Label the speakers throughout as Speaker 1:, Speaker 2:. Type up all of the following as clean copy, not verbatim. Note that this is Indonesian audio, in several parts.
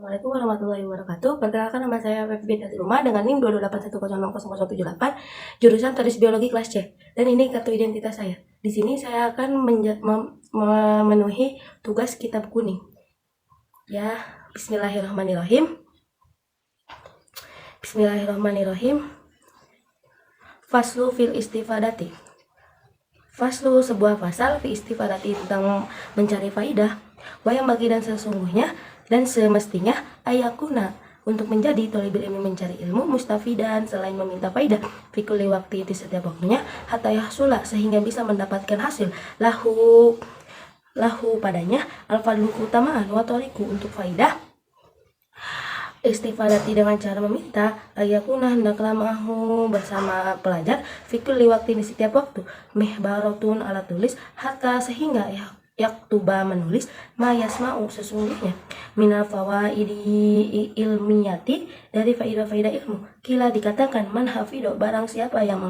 Speaker 1: Assalamualaikum warahmatullahi wabarakatuh. Perkenalkan, nama saya Feby dari rumah dengan NIM 228106000, jurusan Teknik Biologi kelas C. Dan ini kartu identitas saya. Di sini saya akan memenuhi tugas kitab kuning. Ya, bismillahirrahmanirrahim. Bismillahirrahmanirrahim. Faslu fil istifadati. Faslu sebuah pasal fi istifadati tentang mencari faidah. Wa yang bagi dan sesungguhnya dan semestinya ayakuna untuk menjadi thalibul ilmi mencari ilmu mustafidan selain meminta faidah fi kulli waktu itu setiap waktunya hatta yahsula sehingga bisa mendapatkan hasil lahu padanya al-fadlu keutamaan wa tariku untuk faidah istifadati dengan cara meminta ayakuna hendaklah mahu bersama pelajar fikul waktu di setiap waktu mihbaratun alat tulis hatta sehingga yaktuba menulis mayasma'u sesungguhnya minal fawaidi ilmiyati dari faidah-faidah ilmu. Kila dikatakan man hafido barang siapa yang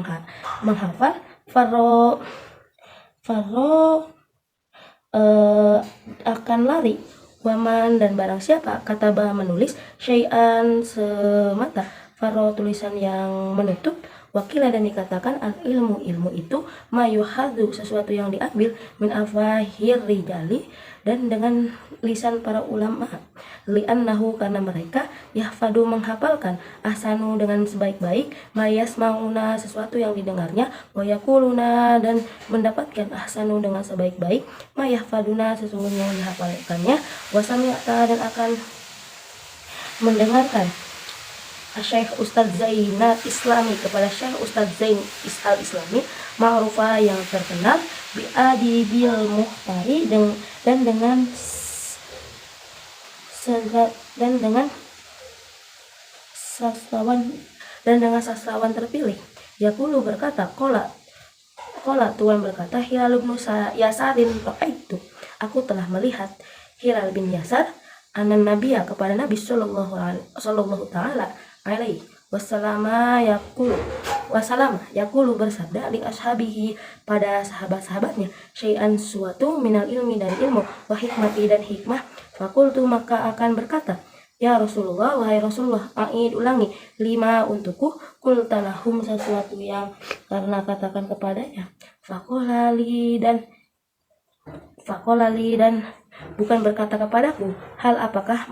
Speaker 1: menghafal faro akan lari waman dan barang siapa kataba menulis syai'an semata faro tulisan yang menutup wakila dan dikatakan al ilmu itu mayuhadu sesuatu yang diambil min afahir rijali dan dengan lisan para ulama li'annahu karena mereka yahfadu menghafalkan ahsanu dengan sebaik-baik mayas mauna sesuatu yang didengarnya wayakuluna dan mendapatkan ahsanu dengan sebaik-baik mayahfaduna sesungguhnya yang dihafalkannya wasami'ata dan akan mendengarkan Syekh Ustadz Zainal Islami kepada Syekh Ustadz Zain Al Islami ma'rufah yang terkenal bi'adibil muhtari dan dengan sastrawan terpilih. Yaqulu berkata Kola Tuhan berkata Hilal bin Yasarin itu aku telah melihat Hilal bin Yasar anan nabiya kepada Nabi sallallahu taala alaihi wasallam yakulu bersabda li ashabihi pada sahabat-sahabatnya syai'an suatu minal ilmi dari ilmu wa hikmati dan hikmah fakultu maka akan berkata ya Rasulullah wahai Rasulullah a'id ulangi lima untukku kultalahum sesuatu yang karena katakan kepadanya fakolali dan bukan berkata kepadaku hal apakah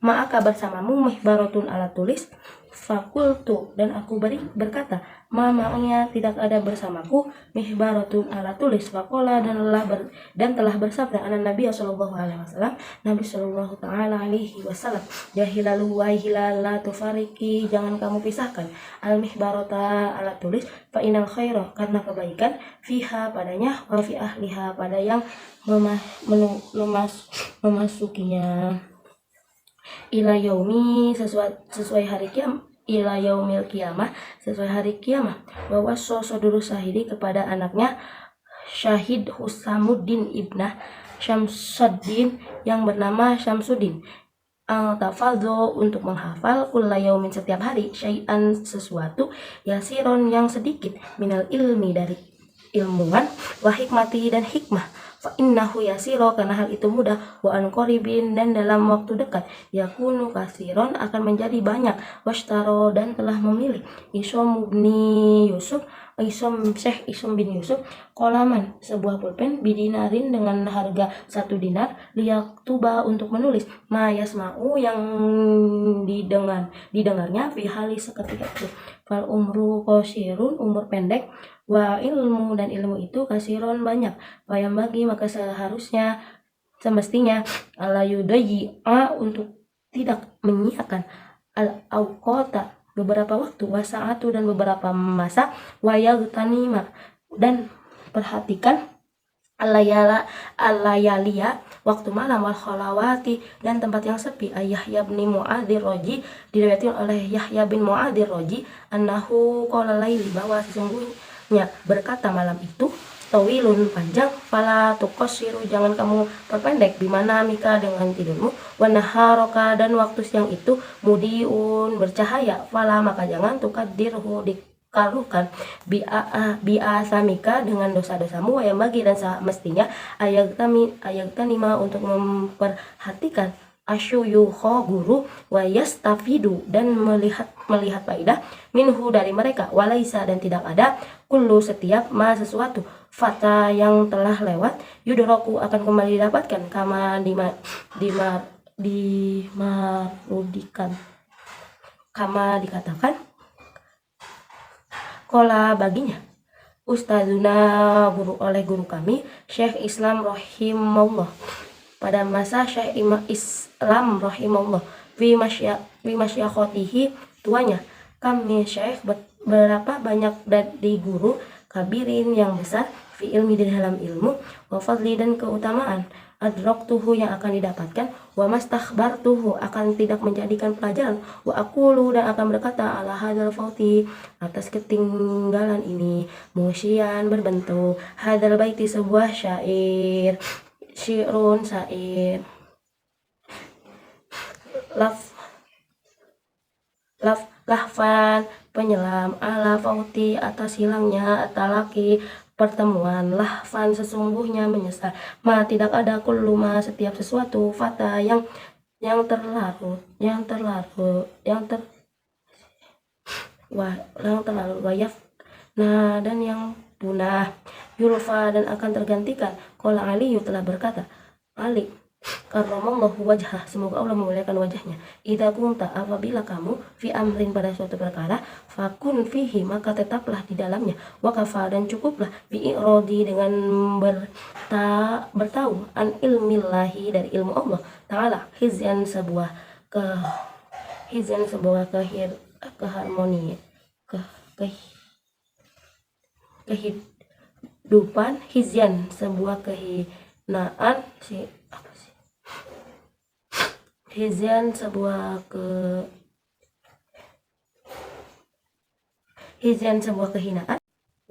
Speaker 1: maka bersamamu mihbaratun alat tulis fakultu dan aku berkata ma'nya tidak ada bersamaku mihbaratun alat tulis fakola dan telah bersabda anak Nabi sallallahu alaihi wasallam Nabi sallallahu taala alaihi wasallam jahilalu wa hilala tufariki jangan kamu pisahkan al mihbarata alat tulis fa inal khaira karena kebaikan fiha padanya wa fi ahliha pada yang memasukinya ila yaumi sesuai hari kiamat ila yaumil kiamah sesuai hari kiamah bahwa soduru syahidi kepada anaknya Syahid Husamuddin ibnah Syamsuddin yang bernama Syamsuddin tafadho untuk menghafal kulla yaumin setiap hari syai'an sesuatu yasiron yang sedikit minal ilmi dari ilmuwan wa hikmati dan hikmah fa innahu yasiro karena hal itu mudah wa an qaribin dan dalam waktu dekat yakunu kasiron akan menjadi banyak washtaro dan telah memilih Syekh Isom bin Yusuf kolaman sebuah pulpen bidinarin dengan harga 1 dinar liyaktuba untuk menulis mayasma'u yang didengarnya fi hali seketika itu fal umru qasirun umur pendek wa ilmu dan ilmu itu kasiron banyak wayam bagi maka seharusnya semestinya ala yudayi'a untuk tidak menyiakan al-awqata beberapa waktu wasaatu dan beberapa masa wayagtanima dan perhatikan alayaliya waktu malam wal khalawati dan tempat yang sepi Yahya bin Mu'adzir Roji diriwayatkan oleh Yahya bin Mu'adzir Roji annahu qala laili bahwa sesungguhnya berkata malam itu tawilun panjang fala tuqassiru jangan kamu perpendek bimana mika dengan tidurmu wanaharoka dan waktu siang itu mudiun bercahaya fala maka jangan tukadirhu kalukan biasamika dengan dosa-dosamu, yang bagi dan mestinya ayagtanima untuk memperhatikan asyuyukho guru, wayastafidu dan melihat faedah minhu dari mereka, walaisa dan tidak ada kullu setiap sesuatu fata yang telah lewat yudroku akan kembali didapatkan, kama dimarudikan, kama dikatakan kola baginya ustazuna guru kami Syekh Islam rahimahullah, pada masa Syekh Islam rahimahullah fi masyayikhihi, tuanya kami Syekh, berapa banyak dari guru kabirin yang besar, fi ilmi di dalam ilmu, wa fadli dan keutamaan, adraktuhu yang akan didapatkan, wa mastakhbartuhu akan tidak menjadikan pelajaran, wa aqulu dan akan berkata ala hadzal fauti atas ketinggalan ini, musyian berbentuk hadzal baiti sebuah syair, syi'run syair, lahfan penyelam, ala fauti atas hilangnya atalaki pertemuan, lahfan sesungguhnya menyesal, tidak ada kulluma setiap sesuatu, fata yang terlarut wayaf dan yang punah, yurfa dan akan tergantikan. Qala Ali telah berkata, Ali karramallahu wajhah, semoga Allah memuliakan wajahnya, idza kunta apabila kamu fi amrin pada suatu perkara, fakun fihi maka tetaplah di dalamnya, wa kafa dan cukuplah bi iradi dengan bertahu an ilmillahi dari ilmu Allah taala, hizyan sebuah keharmonian kehidupan, hizyan sebuah kehinaan, hizyan sebuah kehinaan,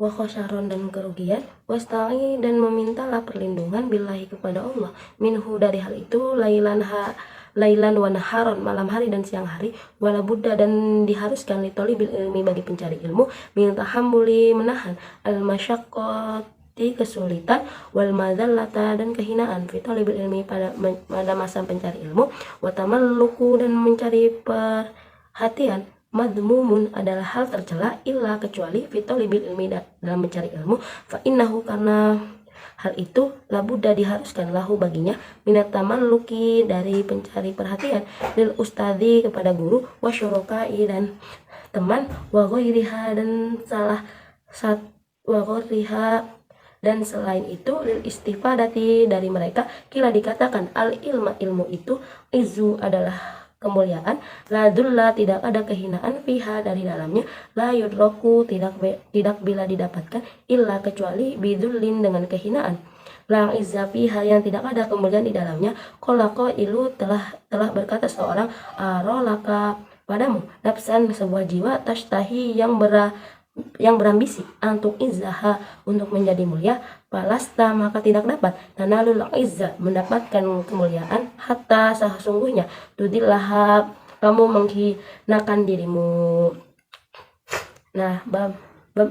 Speaker 1: wa khosyaron dan kerugian, wasta'i dan memintalah perlindungan billahi kepada Allah, minhu dari hal itu, lailan wa naharon malam hari dan siang hari, wala buddha dan diharuskan litolibil ilmi bagi pencari ilmu, min tahammuli menahan al masyaqqati kesulitan, wal madzallata dan kehinaan, fi talibil ilmi pada masa pencari ilmu, wa tamalluku dan mencari perhatian, madmumun adalah hal tercela, illa kecuali fi talibil ilmi dalam mencari ilmu, fa innahu karena hal itu labuddha diharuskan lahu baginya, minat tamalluki dari pencari perhatian, lil ustadzi kepada guru, wa syurokai dan teman, wa ghairiha dan selain itu, lil istifadati dari mereka, kila dikatakan al ilmu itu, izu adalah kemuliaan, la dulla tidak ada kehinaan, fiha dari dalamnya, la yudroku tidak bila didapatkan, illa kecuali bidullin dengan kehinaan, la izza fiha yang tidak ada kemuliaan di dalamnya. Qala qailu telah berkata seorang, arolaka padamu nafsan sebuah jiwa, tashtahi yang berambisi, untuk izzaha untuk menjadi mulia, palasta maka tidak dapat, tanalul izza mendapatkan kemuliaan, hatta sesungguhnya tudillaha kamu menghinakan dirimu. Nah, bab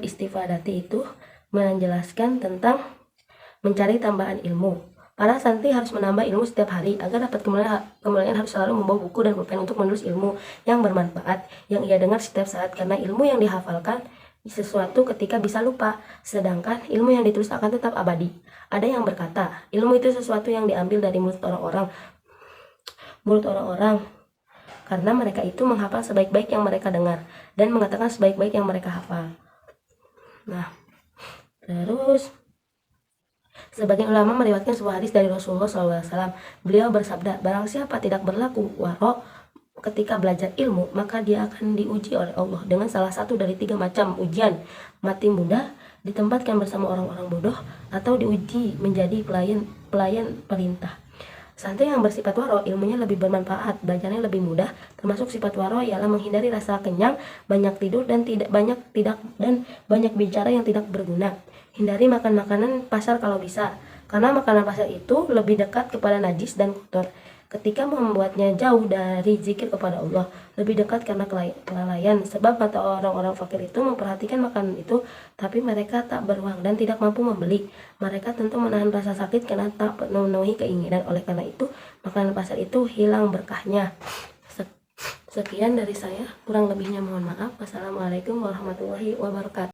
Speaker 1: istifadati itu menjelaskan tentang mencari tambahan ilmu. Para santri harus menambah ilmu setiap hari agar dapat kemuliaan, harus selalu membawa buku dan pulpen untuk menulis ilmu yang bermanfaat yang ia dengar setiap saat, karena ilmu yang dihafalkan sesuatu ketika bisa lupa, sedangkan ilmu yang ditulis akan tetap abadi. Ada yang berkata, ilmu itu sesuatu yang diambil dari mulut orang-orang, karena mereka itu menghafal sebaik-baik yang mereka dengar dan mengatakan sebaik-baik yang mereka hafal. Nah, terus sebagian ulama meriwayatkan sebuah hadis dari Rasulullah SAW. Beliau bersabda, barang siapa tidak berlaku waro ketika belajar ilmu, maka dia akan diuji oleh Allah dengan salah satu dari 3 macam ujian: mati muda, ditempatkan bersama orang-orang bodoh, atau diuji menjadi pelayan perintah. Santri yang bersifat waro, ilmunya lebih bermanfaat, belajarnya lebih mudah. Termasuk sifat waro ialah menghindari rasa kenyang, banyak tidur dan banyak bicara yang tidak berguna. Hindari makan makanan pasar kalau bisa, karena makanan pasar itu lebih dekat kepada najis dan kotor. ketika membuatnya jauh dari zikir kepada Allah, lebih dekat karena kelalaian. Sebab kata orang-orang fakir itu memperhatikan makanan itu, tapi mereka tak beruang dan tidak mampu membeli. Mereka tentu menahan rasa sakit karena tak memenuhi keinginan. Oleh karena itu, makanan pasar itu hilang berkahnya. Sekian dari saya, kurang lebihnya mohon maaf. Wassalamualaikum warahmatullahi wabarakatuh.